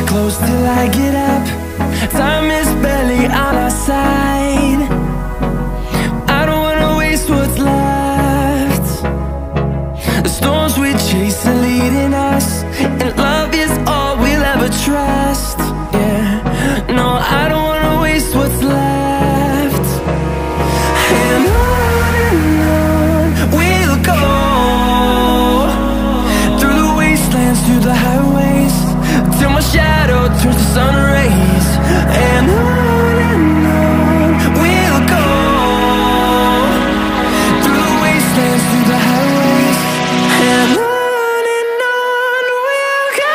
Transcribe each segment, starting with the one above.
close till I get up. Time is barely on our side. I don't wanna waste what's left. The storms we chase are leading us, and love is all we'll ever trust. Yeah, no, I don't wanna waste what's left. And on we'll go, through the wastelands, through the highways, till my shadow turns to sun rays. And on we'll go, through the wastelands, through the highways, and on we'll go.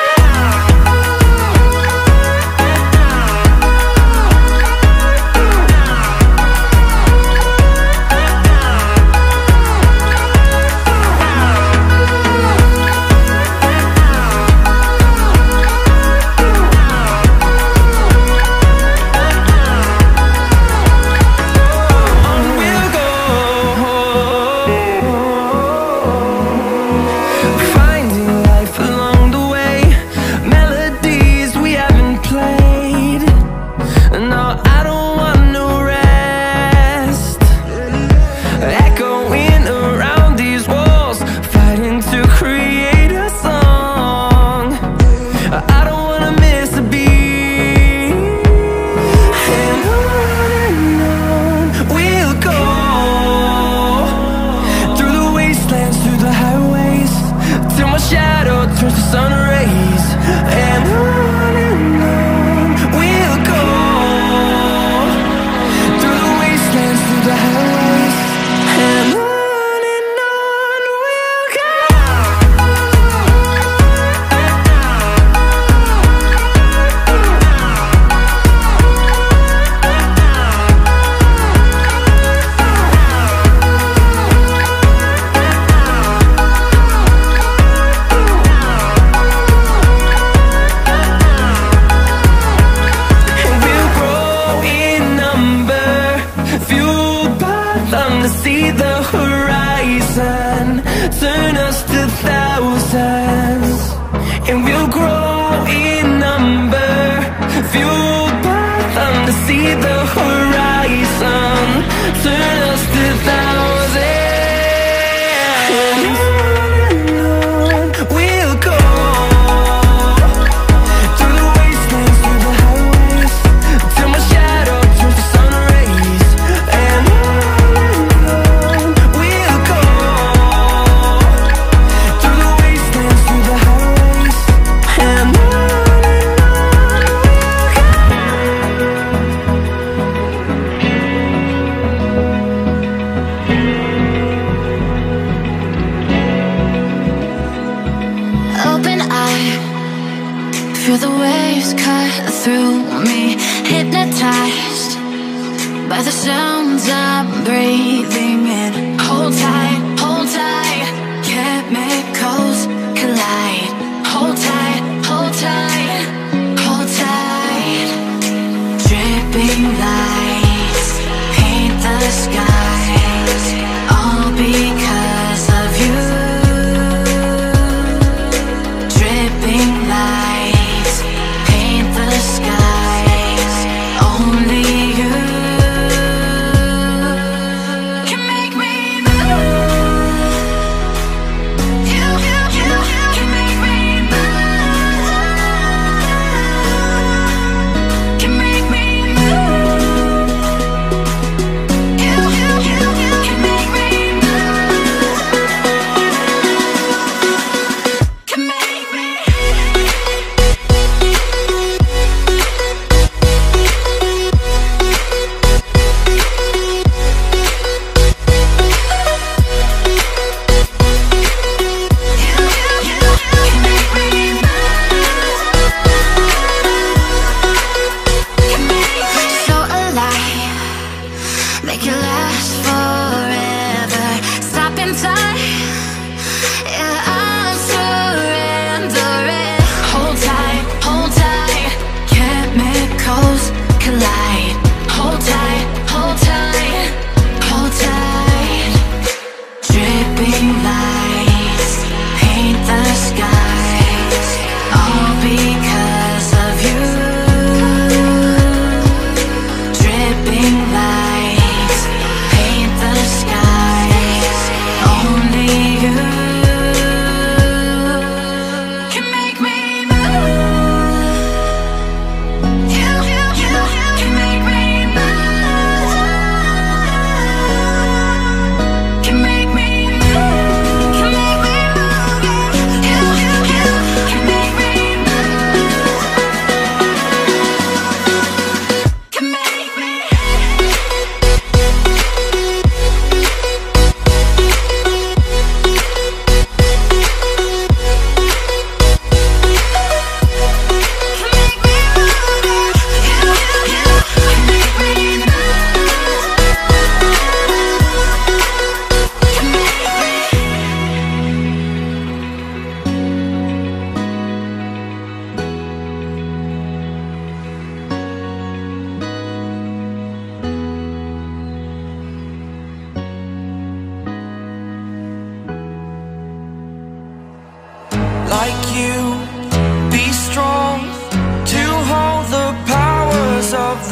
Turns to sun rays, and on we'll go, through the wastelands, through the highways, and on we'll go. To see the horizon, turn us to thousands, and we'll grow in number, fueled by them. To see the horizon, turn us to thousands, and on we'll go, through the wastelands, through the highways, till my shadow turns to sun rays, and feel the waves cut through me, hypnotized by the sounds I'm breathing in. Hold tight, chemicals collide. Hold tight, hold tight, hold tight. Dripping lights paint the skies, all because of you. Dripping lights paint the skies, only you can make me move. You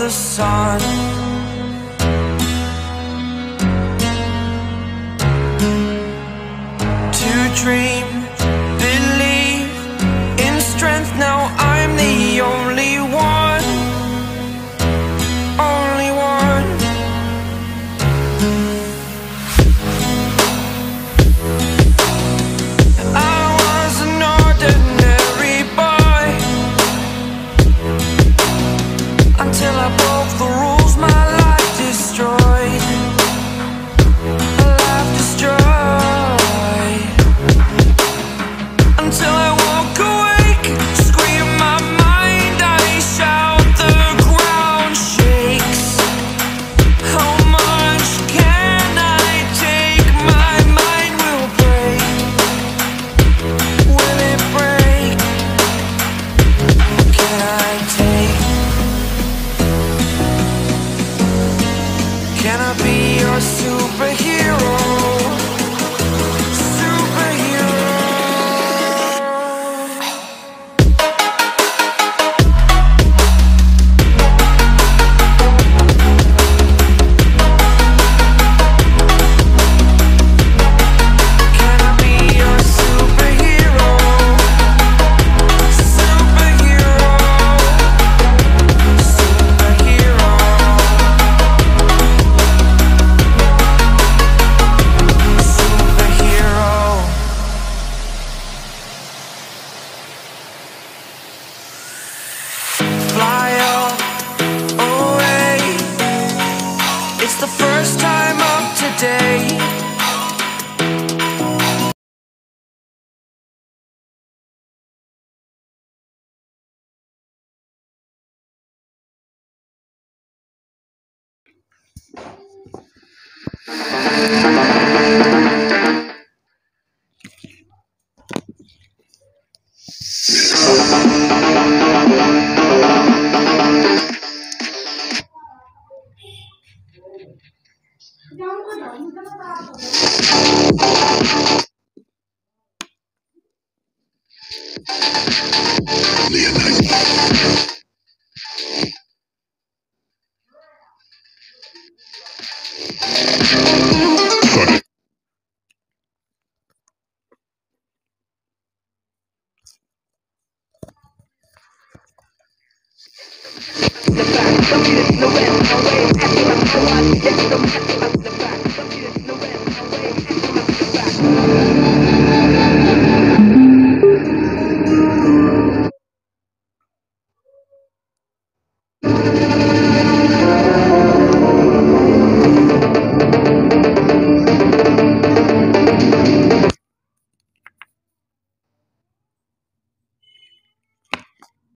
the sun. To dream, believe in strength. Now I'm the only one, only one. I was an ordinary boy until I broke the rules. My life destroyed, a life destroyed. Until I walk awake, scream my mind, I shout, the ground shakes. How much can I take? My mind will break. Will it break? Can I take? Can I be your superhero? It's the first time of today. The fact, don't need it, no way, no way, after I'm